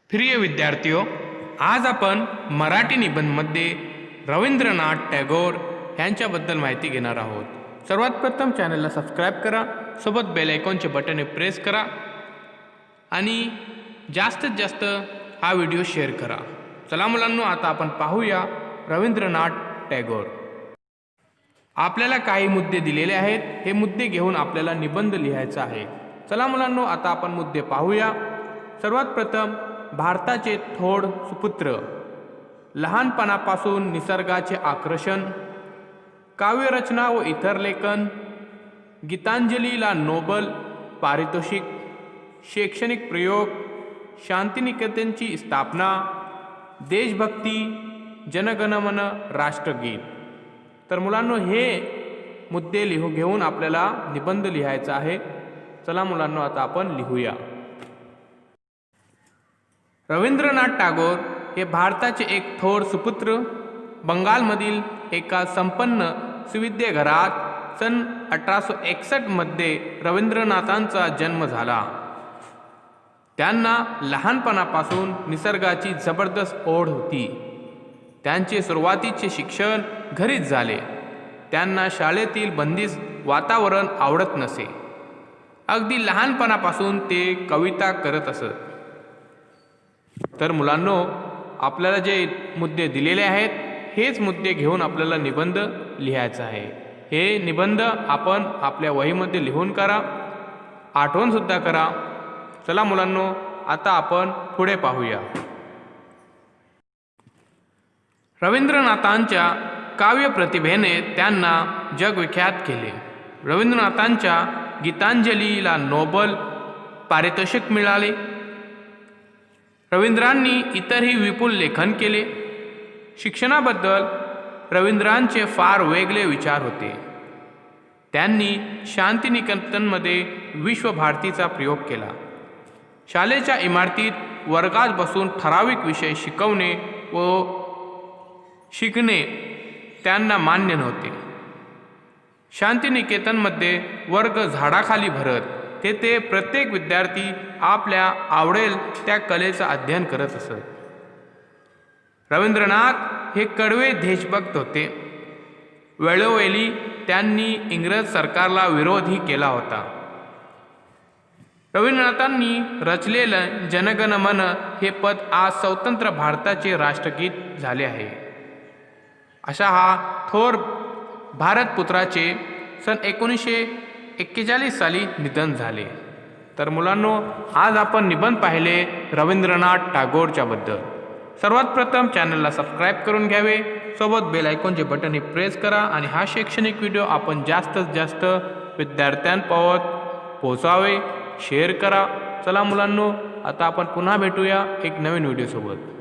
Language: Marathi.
प्रिय विद्यार्थियों, आज आपण मराठी निबंधमध्ये रवींद्रनाथ टागोर यांच्याबद्दल माहिती घेणार आहोत। सर्वात प्रथम चॅनलला सबस्क्राइब करा, सोबत बेल आयकॉनचे बटन प्रेस करा आणि जास्तीत जास्त हा व्हिडिओ शेअर करा। चला मुलांनो, आता आपण पाहूया रवींद्रनाथ टागोर। आपल्याला काही मुद्दे दिलेले आहेत, हे मुद्दे घेऊन आपल्याला निबंध लिहायचा आहे। चला मुलांनो, आता आपण मुद्दे पाहूया। सर्वात प्रथम भारताचे थोर सुपुत्र, लहानपणापासून निसर्गाचे आकर्षण, काव्यरचना व इतर लेखन, गीतांजलीला नोबल पारितोषिक, शैक्षणिक प्रयोग, शांतिनिकेतनची स्थापना, देशभक्ती, जनगणमन, राष्ट्रगीत। तर मुलांनो, हे मुद्दे घेऊन आपल्याला निबंध लिहायचा आहे। चला मुलांनो, आता आपण लिहूया। रवींद्रनाथ टागोर हे भारताचे एक थोर सुपुत्र, बंगालमधील एका संपन्न सुविद्य घरात सन 1861 मध्ये रवींद्रनाथांचा जन्म झाला। त्यांना लहानपणापासून निसर्गाची जबरदस्त ओढ होती। त्यांचे सुरुवातीचे शिक्षण घरीच झाले। त्यांना शाळेतील बंदिस्त वातावरण आवडत नसे। अगदी लहानपणापासून ते कविता करत असत। तर मुलांनो, आपल्याला जे मुद्दे दिलेले आहेत, हेच मुद्दे घेऊन आपल्याला निबंध लिहायचा आहे। हे निबंध आपण आपल्या वहीमध्ये लिहून करा, आठवण सुद्धा करा। चला मुलांनो, आता आपण पुढे पाहूया। रवींद्रनाथांच्या काव्य प्रतिभेने त्यांना जगविख्यात केले। रवींद्रनाथांच्या गीतांजलीला नोबल पारितोषिक मिळाले। रवींद्रांनी इतरही विपुल लेखन केले। शिक्षणाबद्दल रवींद्रांचे फार वेगळे विचार होते। त्यांनी शांतिनिकेतनमध्ये विश्वभारतीचा प्रयोग केला। शाळेच्या इमारतीत वर्गात बसून ठराविक विषय शिकवणे व शिकणे त्यांना मान्य नव्हते। शांतिनिकेतनमध्ये वर्ग झाडाखाली भरत, तेथे प्रत्येक विद्यार्थी आपल्या आवडेल त्या कलेचा अध्ययन करत असत। रवींद्रनाथ हे कडवे देशभक्त होते। वेळोवेळी त्यांनी इंग्रज सरकारला विरोधही केला होता। रवींद्रनाथांनी रचलेलं जनगणमन हे पद आज स्वतंत्र भारताचे राष्ट्रगीत झाले आहे। अशा हा थोर भारतपुत्राचे सन 1941 साली निधन झाले। तर मुलांनो, आज आपण निबंध पाहिले रवींद्रनाथ टागोरच्या बद्दल। सर्वात प्रथम चॅनलला सबस्क्राइब करून घ्यावे, सोबत बेल आयकॉनचे बटन प्रेस करा आणि हा शैक्षणिक व्हिडिओ आपण जास्तीत जास्त विद्यार्थ्यांपर्यंत पोहोचावे, शेअर करा। चला मुलांनो, आता आपण पुन्हा भेटूया एक नवीन व्हिडिओ सोबत।